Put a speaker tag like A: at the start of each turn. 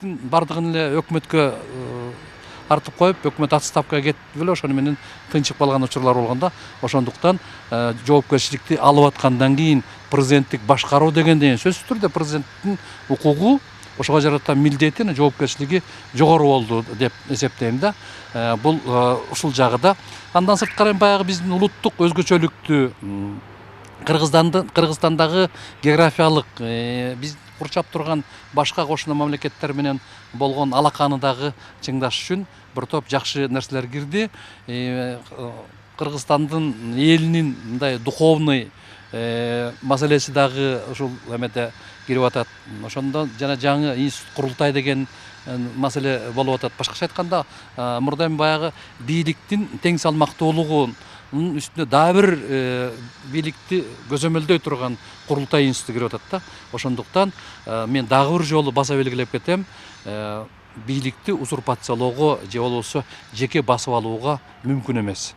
A: бийликтин бардыгын эле өкмөткө артып коюп, өкмөт отставкага кетип эле ошону менен тынчып калган учурлар болгондо, ошондуктан жоопкерчиликти алып аткандан кийин президенттик башкаруу дегенден сөзсүз түрдө президенттин укугу, ошого жараткан милдети, жоопкерчилиги жогору болду деп эсептейм да. Бул ушул жагыда. Андан сырткары баягы биздин улуттук өзгөчөлүктү, Кыргызстандагы географиялык биз курчап турган башка кошуна мамлекеттер менен болгон алаканы дагы чыңдаш үчүн бир топ жакшы нерселер кирди. Кыргызстандын элинин мындай духовный маселеси дагы ушул эмете кирип атат. Ошондо жана жаңы институт курултай деген маселе болуп атат. Башкача айтканда, мурда эми баягы бийликтин тең салмактуулугунун үстүнө дагы бир бийликти көзөмөлдөй турган курултай институту кирип атат да. Ошондуктан мен дагы бир жолу баса белгилеп кетем, бийликти узурпациялоого же болбосо жеке басып алууга мүмкүн эмес.